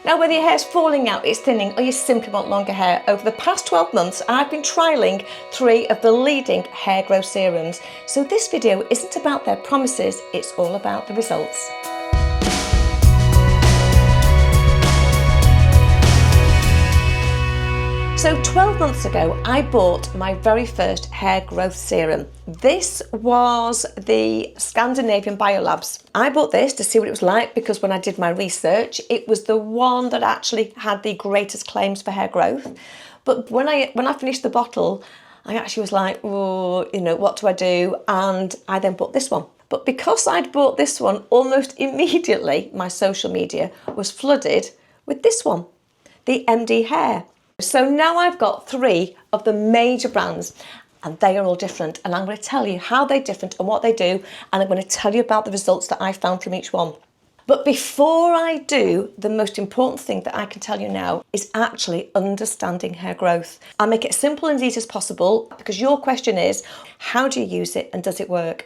Now, whether your hair's falling out, it's thinning, or you simply want longer hair, over the past 12 months, I've been trialling 3 of the leading hair growth serums. So this video isn't about their promises, it's all about the results. So 12 months ago, I bought my very first hair growth serum. This was the Scandinavian Biolabs. I bought this to see what it was like because when I did my research, it was the one that actually had the greatest claims for hair growth. But when I finished the bottle, I actually was like, oh, what do I do? And I then bought this one. But because I'd bought this one, almost immediately, my social media was flooded with this one, the MD Hair. So now I've got 3 of the major brands and they are all different, and I'm going to tell you how they're different and what they do, and I'm going to tell you about the results that I found from each one. But before I do, the most important thing that I can tell you now is actually understanding hair growth. I'll make it as simple and easy as possible because your question is, how do you use it and does it work?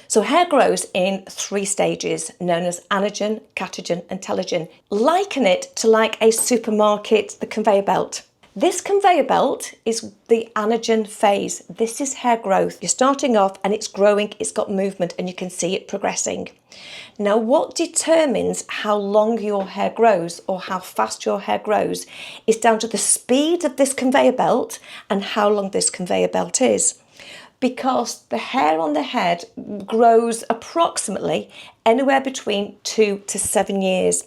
So hair grows in 3 stages known as anagen, catagen and telogen. Liken it to like a supermarket, the conveyor belt. This conveyor belt is the anagen phase. This is hair growth. You're starting off and it's growing, it's got movement and you can see it progressing. Now what determines how long your hair grows or how fast your hair grows is down to the speed of this conveyor belt and how long this conveyor belt is. Because the hair on the head grows approximately anywhere between 2 to 7 years.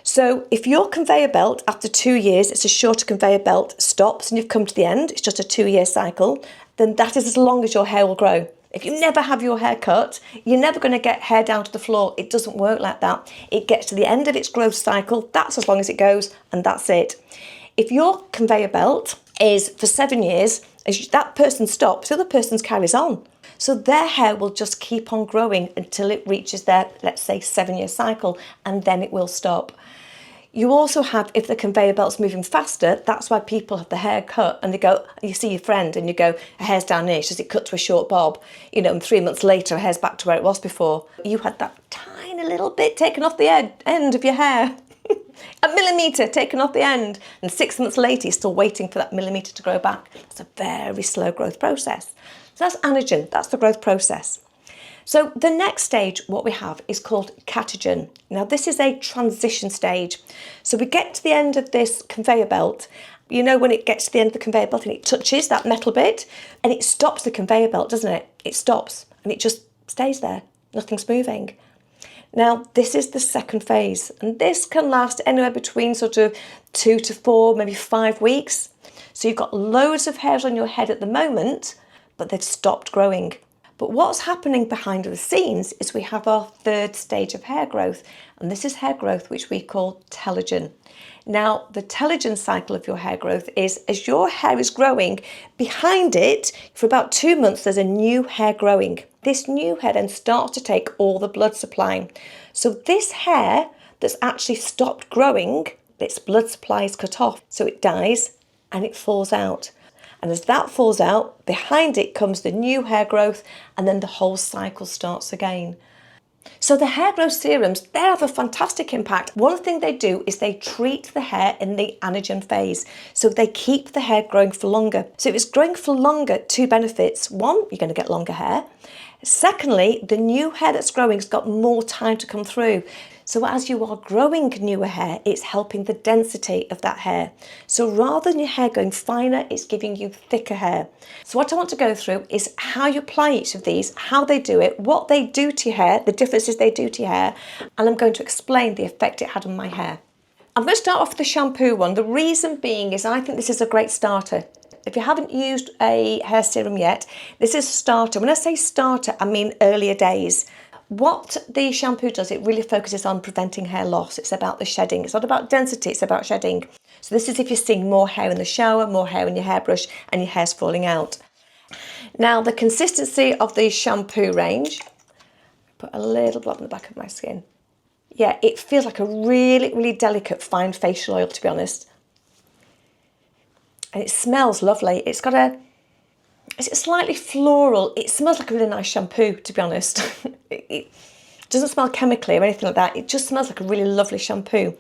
So if your conveyor belt after 2 years, it's a shorter conveyor belt, stops and you've come to the end, it's just a 2-year cycle, then that is as long as your hair will grow. If you never have your hair cut, you're never going to get hair down to the floor. It doesn't work like that. It gets to the end of its growth cycle, that's as long as it goes, and that's it. If your conveyor belt is for 7 years, as that person stops, the other person carries on. So their hair will just keep on growing until it reaches their, let's say, 7-year cycle, and then it will stop. You also have, if the conveyor belt's moving faster, that's why people have the hair cut and they go, you see your friend and you go, her hair's down here, she says it cut to a short bob, and 3 months later her hair's back to where it was before. You had that tiny little bit taken off the end of your hair. A millimetre taken off the end, and 6 months later you're still waiting for that millimetre to grow back. It's a very slow growth process. So that's anagen, that's the growth process. So the next stage, what we have is called catagen. Now this is a transition stage. So we get to the end of this conveyor belt. When it gets to the end of the conveyor belt and it touches that metal bit and it stops the conveyor belt, doesn't it? It stops and it just stays there, nothing's moving. Now, this is the second phase, and this can last anywhere between sort of 2 to 4, maybe 5 weeks. So you've got loads of hairs on your head at the moment, but they've stopped growing. But what's happening behind the scenes is we have our 3rd stage of hair growth, and this is hair growth which we call telogen. Now, the telogen cycle of your hair growth is as your hair is growing, behind it, for about 2 months, there's a new hair growing. This new hair then starts to take all the blood supply. So this hair that's actually stopped growing, its blood supply is cut off. So it dies and it falls out. And as that falls out, behind it comes the new hair growth, and then the whole cycle starts again. So the hair growth serums, they have a fantastic impact. One thing they do is they treat the hair in the anagen phase. So they keep the hair growing for longer. So if it's growing for longer, 2 benefits. 1, you're going to get longer hair. Secondly, the new hair that's growing has got more time to come through. So as you are growing newer hair, it's helping the density of that hair. So rather than your hair going finer, it's giving you thicker hair. So what I want to go through is how you apply each of these, how they do it, what they do to your hair, the differences they do to your hair, and I'm going to explain the effect it had on my hair. I'm going to start off with the shampoo one. The reason being is I think this is a great starter. If you haven't used a hair serum yet, this is a starter. When I say starter, I mean earlier days. What the shampoo does, it really focuses on preventing hair loss. It's about the shedding. It's not about density, it's about shedding. So this is if you're seeing more hair in the shower, more hair in your hairbrush, and your hair's falling out. Now, the consistency of the shampoo range, put a little blob on the back of my skin. Yeah, it feels like a really, really delicate, fine facial oil, to be honest. And it smells lovely. It's got a, is it slightly floral? It smells like a really nice shampoo, to be honest. It doesn't smell chemically or anything like that. It just smells like a really lovely shampoo.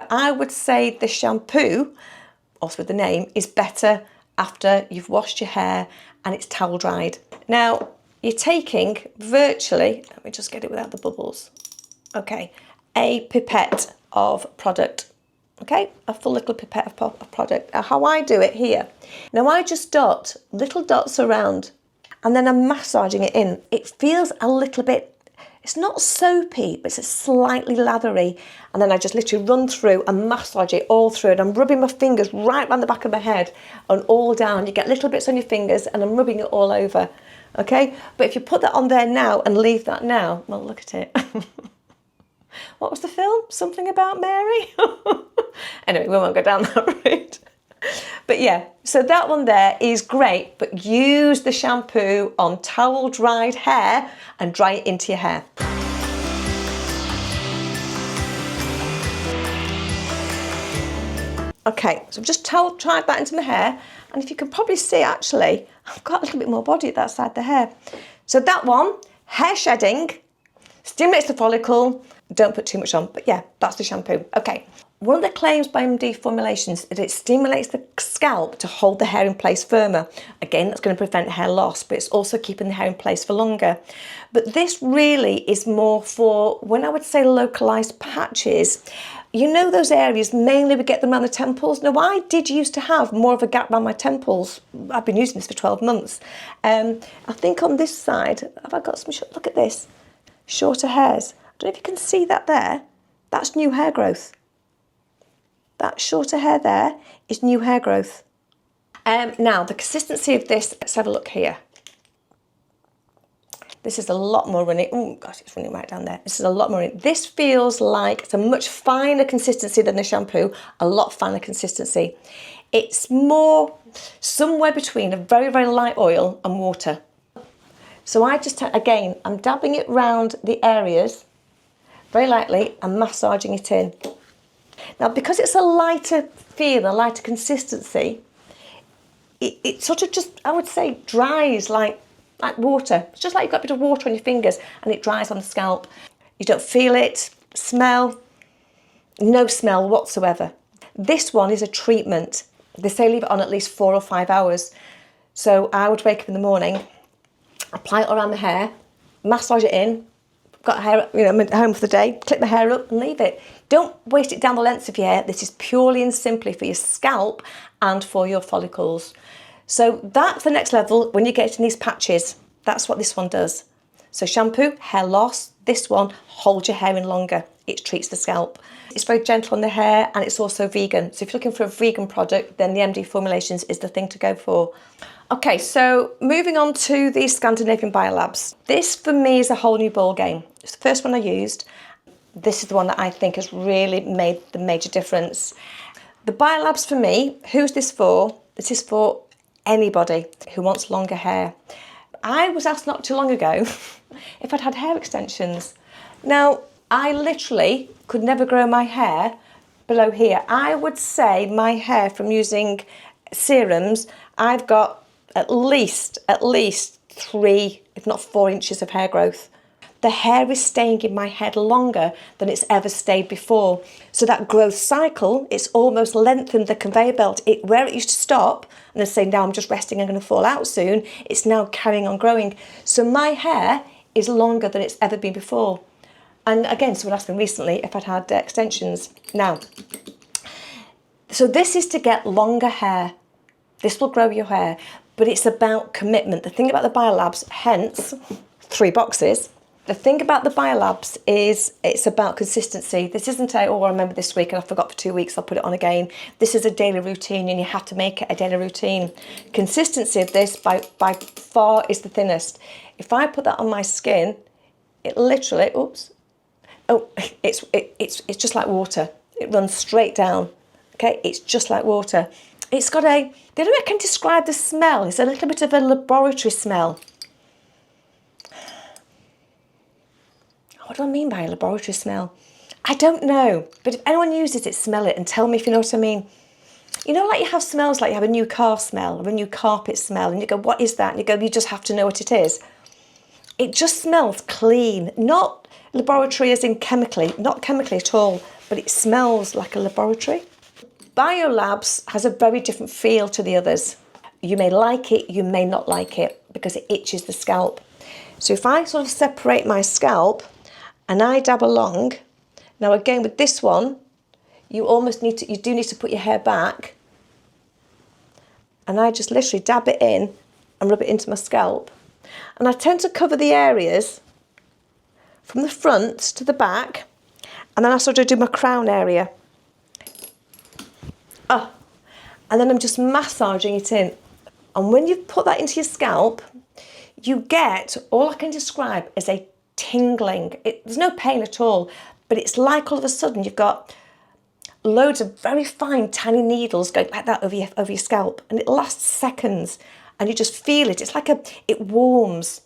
I would say the shampoo, also with the name, is better after you've washed your hair and it's towel dried. Now, you're taking virtually, let me just get it without the bubbles. Okay, a pipette of product. Okay, a full little pipette of product. How I do it here. Now I just dot little dots around and then I'm massaging it in. It feels a little bit, it's not soapy, but it's slightly lathery. And then I just literally run through and massage it all through. And I'm rubbing my fingers right around the back of my head and all down. You get little bits on your fingers and I'm rubbing it all over. Okay, but if you put that on there now and leave that now, well, look at it. What was the film? Something About Mary? Anyway, we won't go down that route. But yeah, so that one there is great, but use the shampoo on towel dried hair and dry it into your hair. Okay, so I've just towel dried that into my hair, and if you can probably see actually, I've got a little bit more body at that side of the hair. So that one, hair shedding, stimulates the follicle, don't put too much on, but yeah, that's the shampoo. Okay, one of the claims by MD formulations is it stimulates the scalp to hold the hair in place firmer. Again, that's going to prevent hair loss, but it's also keeping the hair in place for longer. But this really is more for, when I would say localized patches, you know those areas, mainly we get them around the temples. Now, I did used to have more of a gap around my temples. I've been using this for 12 months. I think on this side, have I got some, look at this, shorter hairs. I don't know if you can see that there. That's new hair growth. That shorter hair there is new hair growth. Now, the consistency of this, let's have a look here. This is a lot more running. Oh gosh, it's running right down there. This is a lot more running. This feels like it's a much finer consistency than the shampoo, a lot finer consistency. It's more somewhere between a very, very light oil and water. So I just, again, I'm dabbing it round the areas very lightly and massaging it in. Now, because it's a lighter feel, a lighter consistency, it sort of just, I would say, dries like water. It's just like you've got a bit of water on your fingers and it dries on the scalp. You don't feel it, smell, no smell whatsoever. This one is a treatment. They say leave it on at least 4 or 5 hours. So I would wake up in the morning, apply it around my hair, massage it in, got hair, I'm at home for the day, clip my hair up and leave it. Don't waste it down the length of your hair. This is purely and simply for your scalp and for your follicles. So that's the next level when you get in these patches. That's what this one does. So shampoo, hair loss. This one holds your hair in longer. It treats the scalp. It's very gentle on the hair and it's also vegan. So if you're looking for a vegan product, then the MD formulations is the thing to go for. Okay, so moving on to the Scandinavian Biolabs. This for me is a whole new ball game. It's the first one I used. This is the one that I think has really made the major difference. The Biolabs for me, who's this for? This is for anybody who wants longer hair. I was asked not too long ago if I'd had hair extensions. Now, I literally could never grow my hair below here. I would say my hair from using serums, I've got at least 3, if not 4 inches of hair growth. The hair is staying in my head longer than it's ever stayed before. So that growth cycle, it's almost lengthened the conveyor belt. Where it used to stop, and then say, now I'm just resting, I'm going to fall out soon, it's now carrying on growing. So my hair is longer than it's ever been before. And again, someone asked me recently if I'd had extensions. Now, so this is to get longer hair. This will grow your hair, but it's about commitment. The thing about the Biolabs, hence 3 boxes, the thing about the Biolabs is it's about consistency. This isn't I remember this week and I forgot for 2 weeks, I'll put it on again. This is a daily routine and you have to make it a daily routine. Consistency of this by far is the thinnest. If I put that on my skin, it literally, it's just like water. It runs straight down, okay? It's just like water. It's got the only way I can describe the smell is a little bit of a laboratory smell. What do I mean by a laboratory smell? I don't know, but if anyone uses it, smell it and tell me if you know what I mean. You know, like you have smells, like you have a new car smell or a new carpet smell, and you go, what is that? And you go, you just have to know what it is. It just smells clean, not laboratory as in chemically, not chemically at all, but it smells like a laboratory. Biolabs has a very different feel to the others. You may like it, you may not like it, because it itches the scalp. So if I sort of separate my scalp and I dab along, now again with this one, you do need to put your hair back, and I just literally dab it in and rub it into my scalp. And I tend to cover the areas from the front to the back, and then I sort of do my crown area. And then I'm just massaging it in. And when you put that into your scalp, you get, all I can describe as a tingling. There's no pain at all, but it's like all of a sudden you've got loads of very fine, tiny needles going like that over your scalp, and it lasts seconds, and you just feel it. It's like it warms.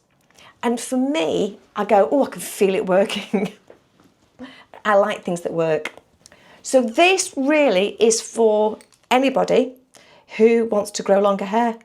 And for me, I go, oh, I can feel it working. I like things that work. So this really is for anybody who wants to grow longer hair.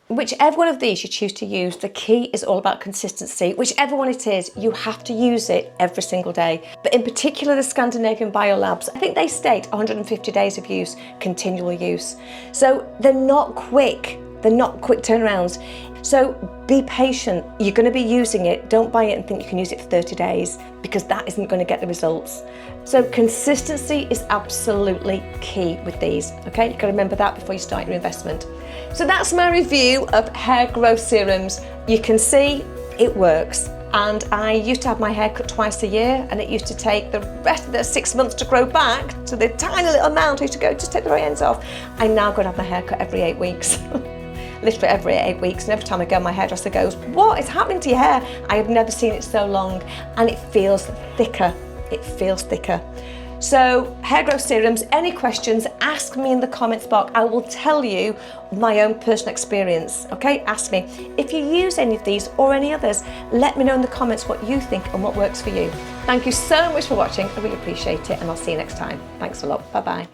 Whichever one of these you choose to use, the key is all about consistency. Whichever one it is, you have to use it every single day. But in particular, the Scandinavian Biolabs, I think they state 150 days of use, continual use. So they're not quick. They're not quick turnarounds. So be patient. You're going to be using it. Don't buy it and think you can use it for 30 days, because that isn't going to get the results. So consistency is absolutely key with these. Okay, you've got to remember that before you start your investment. So that's my review of hair growth serums. You can see it works. And I used to have my hair cut twice a year, and it used to take the rest of the 6 months to grow back to the tiny little amount. I used to go, just take the very ends off. I now got to have my hair cut every 8 weeks. Literally every 8 weeks, and every time I go, my hairdresser goes, what is happening to your hair? I have never seen it so long, and it feels thicker. It feels thicker. So hair growth serums, any questions, ask me in the comments box. I will tell you my own personal experience, okay? Ask me. If you use any of these or any others, let me know in the comments what you think and what works for you. Thank you so much for watching. I really appreciate it, and I'll see you next time. Thanks a lot. Bye-bye.